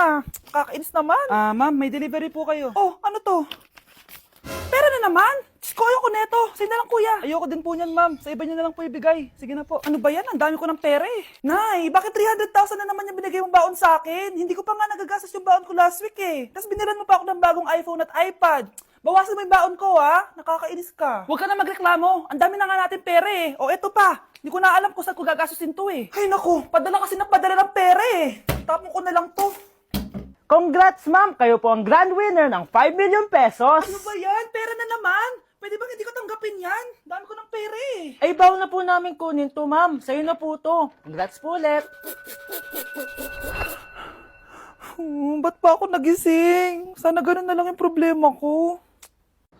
ah. Kakainis naman. Ma'am, may delivery po kayo. Oh, ano to? Pera na naman? Diyos ko, ayoko neto. Sa'yo na lang, kuya. Ayoko din po niyan, ma'am. Sa iba niyo na lang po ibigay. Sige na po. Ano ba yan? Ang dami ko ng pera eh. Nay, bakit 300,000 na naman yung binigay mong baon sa akin? Hindi ko pa nga nagagastos yung baon ko last week eh. Tapos binilan mo pa ako ng bagong iPhone at iPad. Bawasan mo yung baon ko ha. Nakakainis ka. Huwag ka na magreklamo. Ang dami na nga natin pera eh. O eto pa. Hindi ko na alam kung saan ko gagastusin to eh. Ay naku, padala kasi ng padala ng pera eh. Tapon ko na lang to. Congrats, ma'am! Kayo po ang grand winner ng 5 million pesos! Ano ba yan? Pera na naman. Pwede ba hindi ko tanggapin yan? Dami ko ng pera eh. Ay, baon na po namin kunin to, ma'am. Sa'yo na po to. Congrats po ulit. Ba't pa ako nagising? Sana ganun na lang yung problema ko.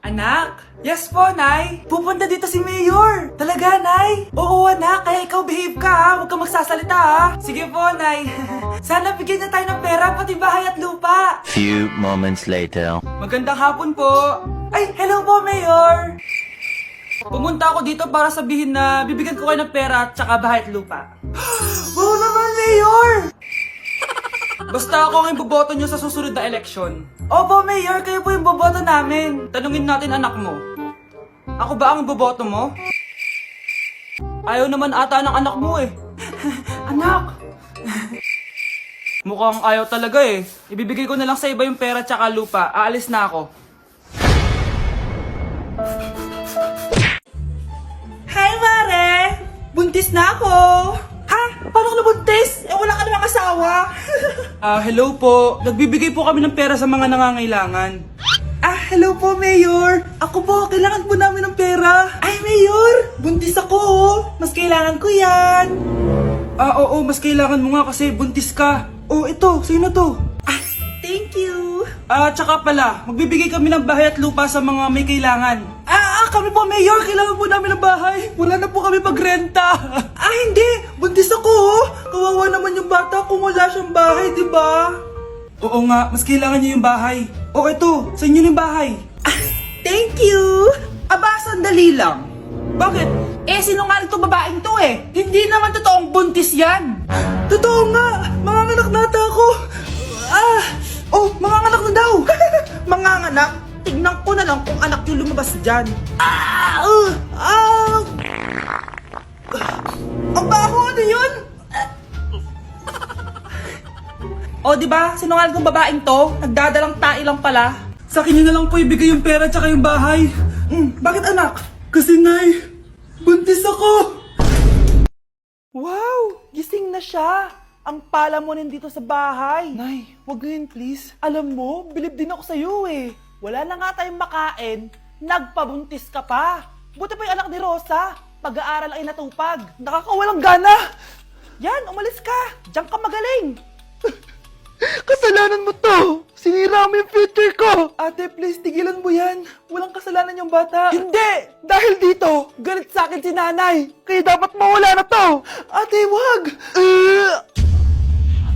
Anak? Yes po, Nay. Pupunta dito si Mayor. Talaga, Nay? Oo, anak. Kaya ikaw behave ka, ha? Huwag kang magsasalita, ha? Sige po, Nay. Sana bigyan niya tayo ng pera, pati bahay at lupa. Few moments later. Magandang hapon po. Ay, hello po, Mayor. Pumunta ako dito para sabihin na bibigyan ko kayo ng pera at saka bahay at lupa. Wow naman, Mayor! Basta ako ang iboboto nyo sa susunod na eleksyon. Opo, Mayor, kayo po yung boboto namin. Tanungin natin anak mo. Ako ba ang iboboto mo? Ayaw naman ata ng anak mo eh. Anak! Mukhang ayaw talaga eh. Ibibigay ko na lang sa iba yung pera tsaka lupa. Aalis na ako. Hi, Mare! Buntis na ako! Ha? Paano ka nabuntis? Eh, wala ka namang asawa. Hello po. Nagbibigay po kami ng pera sa mga nangangailangan. Hello po, Mayor. Ako po, kailangan po namin ng pera. Ay, Mayor! Buntis ako, oh. Mas kailangan ko yan. Oo, mas kailangan mo nga kasi buntis ka. Oh, ito, sa'yo na to. Thank you. Tsaka pala, magbibigay kami ng bahay at lupa sa mga may kailangan. Kami po, Mayor. Kailangan po namin ng bahay. Wala na po kami magrenta. Hindi. Buntis ako, oh. Kawawa naman yung bata kung wala siyang bahay, di ba? Oo nga, mas kailangan niyo yung bahay. Oh, ito. Sa inyo yung bahay. Thank you. Sandali lang. Bakit? Sinungaling tong babaeng to eh. Hindi naman totoong buntis yan. Totoo nga. Manganganak nata ako. Manganganak na daw. Manganganak? Tignan ko na lang kung anak yung lumabas dyan. Ang baho, ano yun? Di ba? Sinungaling kong babaeng to. Nagdadalang tae lang pala. Sa akin nyo na lang po ibigay yung pera tsaka yung bahay. Bakit anak? Kasi Nay, buntis ako. Wow! Gising na siya. Ang pala mo nandito sa bahay. Nay, wag ngayon please. Alam mo, bilib din ako sa'yo eh. Wala na nga tayong makain, nagpabuntis ka pa. Buti pa yung anak ni Rosa, pag-aaral ay natupag. Nakakawalang gana. Yan, umalis ka. Diyan ka magaling. Kasalanan mo to. Sinira mo yung future ko. Ate, please, tigilan mo yan. Walang kasalanan yung bata. Hindi! Dahil dito, galit sa akin si nanay. Kaya dapat mawala na to. Ate, wag.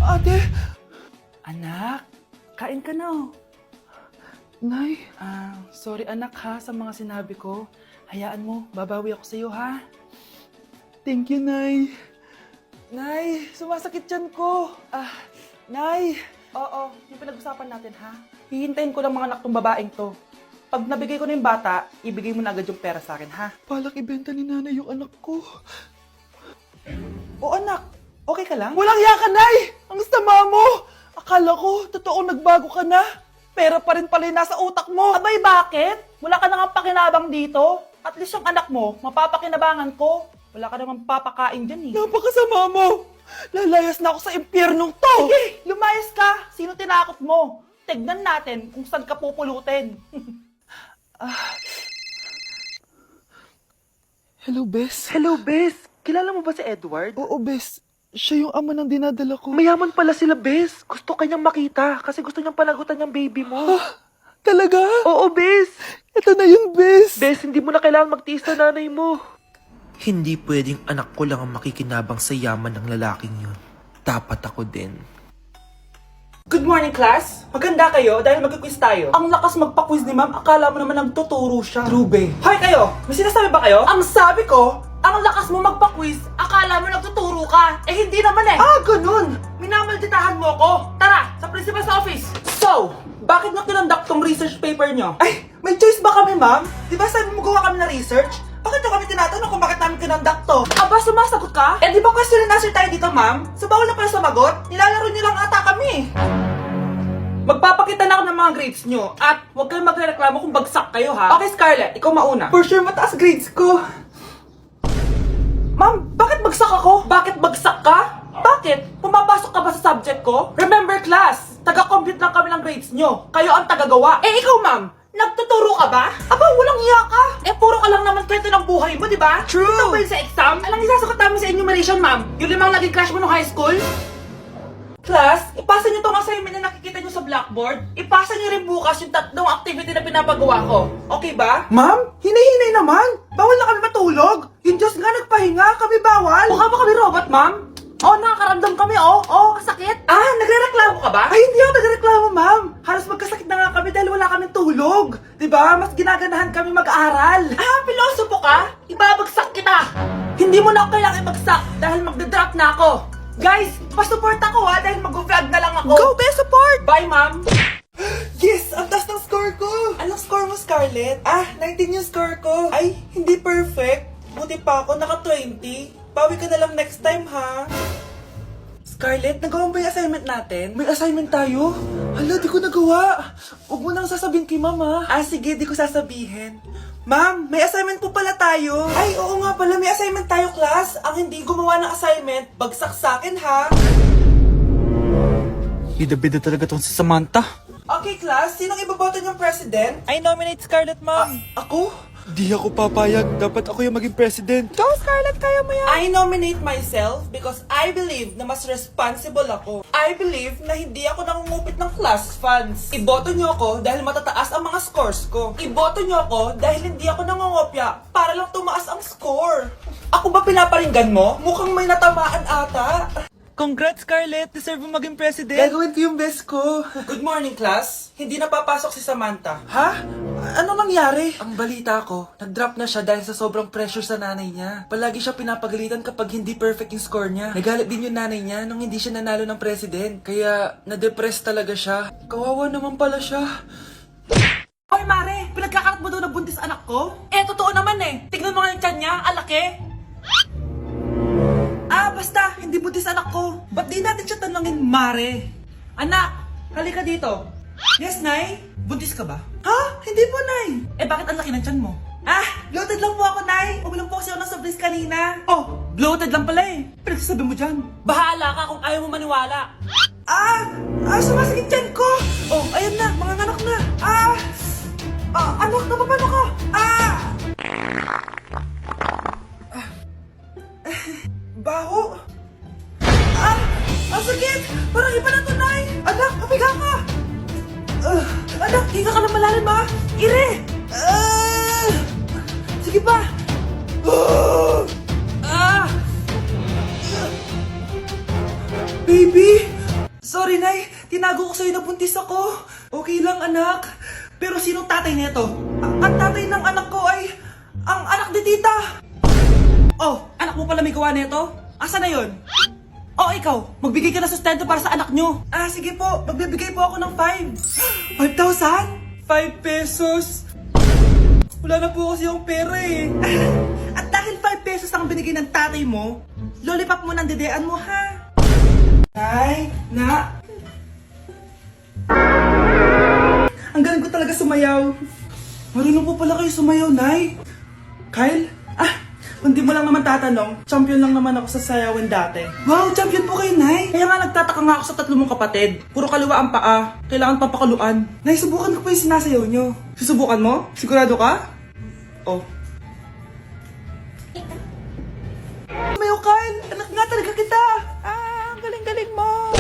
Ate. Anak, kain ka na oh. Nay, sorry anak ha sa mga sinabi ko. Hayaan mo, babawi ako sa'yo ha. Thank you, Nay. Nay, sumasakit yan ko. Nay. Oo, yung pinag-usapan natin ha. Hihintayin ko lang mga anak tong babaeng to. Pag nabigay ko na yung bata, ibigay mo na agad yung pera sa akin ha. Palak ibenta ni nanay yung anak ko. O anak, okay ka lang? Walang hiya ka, Nay! Ang sama mo! Akala ko, totoo nagbago ka na. Pera pa rin pala yung nasa utak mo. Abay, bakit? Wala ka nang pakinabang dito. At least yung anak mo, mapapakinabangan ko. Wala ka namang papakain dyan eh. Napakasama mo! Lalayas na ako sa impyernong to! Sige, lumayas ka! Sino tinakot mo? Tignan natin kung saan ka pupulutin. Hello, Bes. Hello, Bes. Kilala mo ba si Edward? Oo, Bes. Siya yung ama ng dinadala ko. Mayaman pala sila, Bes. Gusto kanyang makita kasi gusto niyang palagutan yung baby mo. Talaga? Oo, Bes. Ito na yun, Bes. Bes, hindi mo na kailangan magtiis na nanay mo. Hindi pwedeng anak ko lang ang makikinabang sa yaman ng lalaking yun. Dapat ako din. Good morning, class! Maganda kayo dahil mag-quiz tayo. Ang lakas magpa-quiz ni ma'am, akala mo naman nagtuturo siya. Trube. Hoy kayo! May sinasabi ba kayo? Ang sabi ko, ang lakas mo magpa-quiz, akala mo nagtuturo ka. Eh hindi naman eh. Ganun! minamalditahan mo ko. Tara, sa principal's office. So, bakit nyo kinonduct tong research paper nyo? Ay, may choice ba kami, ma'am? Di ba sabi mo gawa kami na research? Bakit nyo kami tinatanong kung bakit namin kinonduct to? Aba, sumasagot ka? Eh, di ba question and answer tayo dito, ma'am? So, bawal na pala sumagot? Nilalaro nyo lang ata kami. Magpapakita na ako ng mga grades nyo. At huwag kayong magreklamo kung bagsak kayo, ha? Okay, Scarlett, ikaw mauna. For sure, mataas grades ko. Ma'am, bakit bagsak ako? Bakit bagsak ka? Bakit? Pumapasok ka ba sa subject ko? Remember class, taga-compute lang kami ng grades nyo. Kayo ang tagagawa. Eh ikaw ma'am, nagtuturo ka ba? Aba, walang iya ka. Eh puro ka lang naman kwento ng buhay mo, di ba? True. Ito ba yun sa exam? Alang isasagot namin sa enumeration ma'am. Yung 5 naging crush mo nung high school? Class, ipasa nyo tong assignment na nakikita nyo sa blackboard. Ipasa nyo rin bukas yung 3 activity na pinapagawa ko. Okay ba? Ma'am, hinay-hinay naman. Bawal na kami matulog. Yung Diyos nga nagpahinga, kami bawal. Mukha ba kami robot, ma'am? Oh, nakakaramdam kami, oh. Oh, kasakit. Ah, nagre-reklamo ka ba? Ay, hindi ako nagre-reklamo, ma'am. Halos magkasakit na nga kami dahil wala kaming tulog. Diba? Mas ginaganahan kami mag-aral. Ah, pilosopo ka? Ibabagsak kita. Hindi mo na ako kailangang ibagsak dahil magdadrop na ako. Guys, pa-support ako ha dahil mag-vlog na lang ako. Go, be support! Bye, ma'am. Yes! Ang taas ng score ko! Anong score mo, Scarlett? Ah, 19 yung score ko. Ay, hindi perfect. Buti pa ako, naka-20. Bawi ka na lang next time, ha? Scarlett, nagawa mo ba yung assignment natin? May assignment tayo? Hala, di ko nagawa. Huwag mo nang sasabihin kay mama. Ah, sige, di ko sasabihin. Ma'am, may assignment po pala tayo. Ay, oo nga pala, may assignment tayo, class. Ang hindi gumawa ng assignment, bagsak sa akin, ha? Bida-bida talaga tong si Samantha. Okay, class, sinong iboboto niyong president? I nominate Scarlett, ma'am. Ako? Di ako papayag. Dapat ako yung maging president. Go, Scarlett, kaya mo yan. I nominate myself because I believe na mas responsible ako. I believe na hindi ako nangungupit ng class funds. Iboto niyo ako dahil matataas ang mga scores ko. Iboto niyo ako dahil hindi ako nangungopya para lang tumaas ang score. Ako ba pinaparinggan mo? Mukhang may natamaan ata. Congrats, Scarlett. Deserve mo maging president. Gagawin ko yung best ko. Good morning, class. Hindi na papasok si Samantha. Ha? Ano nangyari? Ang balita ko, nag-drop na siya dahil sa sobrang pressure sa nanay niya. Palagi siya pinapagalitan kapag hindi perfect yung score niya. Nagalit din yung nanay niya nung hindi siya nanalo ng president. Kaya, na-depress talaga siya. Kawawa naman pala siya. Hoy, Mare! Pinagkakarat mo daw na buntis anak ko? Eh, totoo naman eh. Tignan mo nga yung tiyan niya, alaki. Ah, basta, hindi buntis anak ko. Ba't di natin siya tanongin, Mare? Anak, halika dito. Yes, Nay? Buntis ka ba? Ha? Hindi po, Nay. Eh, bakit ang laki ng tiyan mo? Ah, bloated lang po ako, Nay. Uminom po kasi ako ng soft drinks kanina. Oh, bloated lang pala eh. Pinagsasabi mo dyan. Bahala ka kung ayaw mo maniwala. Sumasakit tiyan ko. Oh, ayan na, mga anak na. Anak, napapano ka? Baho. Ang sakit! Parang iba na to, Nay! Anak, kapiga ka! Anak, higa ka lang malalim, ha? Ire! Sige pa! Baby! Sorry, Nay. Tinago ko sa'yo na buntis ako. Okay lang, anak. Pero sinong tatay nito? Ang tatay ng anak ko ay ang anak ni tita. Oh, anak mo pala may gawa nito? Asa na yun? Oh, ikaw, magbigay ka na sustento para sa anak nyo. Ah, sige po, magbibigay po ako ng 5. 5,000? 5 pesos? Wala na po kasi yung pera eh. At dahil 5 pesos ang binigay ng tatay mo, lollipop mo ng dedean mo, ha? Nay, na. Ang galing ko talaga sumayaw. Marunong po pala kayo sumayaw, Nay. Kyle? Hindi mo lang naman tatanong, champion lang naman ako sa sayawan dati. Wow, champion po kayo, Nay! Kaya nga nagtataka nga ako sa 3 mong kapatid. Puro kaliwa ang paa, kailangan papakaluan. Nay, subukan ko pa yung sinasayaw nyo. Susubukan mo? Sigurado ka? Oh. Mayo, Kyle! Anak nga talaga kita! Ang galing-galing mo!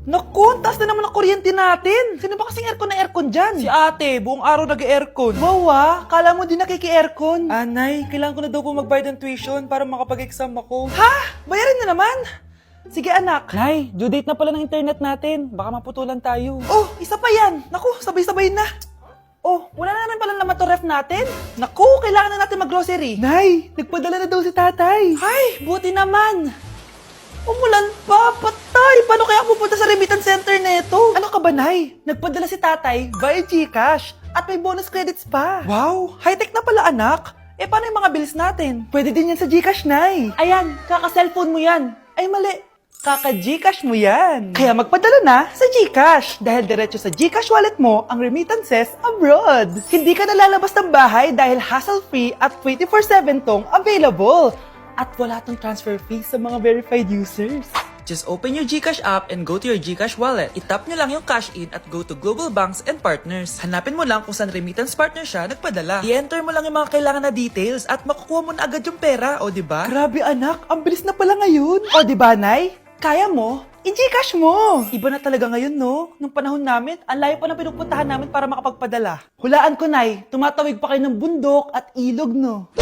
Naku, taas na naman ang kuryente natin. Sino ba kasing aircon na aircon dyan? Si ate, buong araw nag-aircon. Wow kala mo din nakiki-aircon. Anay, kailangan ko na daw po magbayad ng tuition para makapag-exam ako. Ha? Bayarin na naman? Sige anak. Nay, due date na pala ng internet natin. Baka maputulan tayo. Oh, isa pa yan. Naku, sabay-sabay na. Oh, wala na naman pala naman to ref natin. Naku, kailangan na natin mag-grocery. Nay, nagpadala na daw si tatay. Ay, buti naman. Umulan pa, patay. Paano pupunta sa remittance center neto? Ano ka ba, Nay? Nagpadala si tatay via GCash at may bonus credits pa. Wow, high-tech na pala, anak. Eh, paano yung mga bills natin? Pwede din yan sa GCash, Nay. Ayan, kaka-cellphone mo yan. Ay, mali. Kaka-GCash mo yan. Kaya magpadala na sa GCash dahil diretso sa GCash wallet mo ang remittances abroad. Hindi ka nalalabas ng bahay dahil hassle-free at 24/7 tong available. At wala tong transfer fee sa mga verified users. Just open your GCash app and go to your GCash wallet. Itap nyo lang yung cash in at go to global banks and partners. Hanapin mo lang kung saan remittance partner siya nagpadala. I-enter mo lang yung mga kailangan na details at makukuha mo na agad yung pera, o diba? Grabe anak, ang bilis na pala ngayon. O diba, Nay? Kaya mo? I-GCash mo! Iba na talaga ngayon, no? Nung panahon namin, ang layo pa na pinupuntahan namin para makapagpadala. Hulaan ko, Nay, tumatawid pa kayo ng bundok at ilog, no?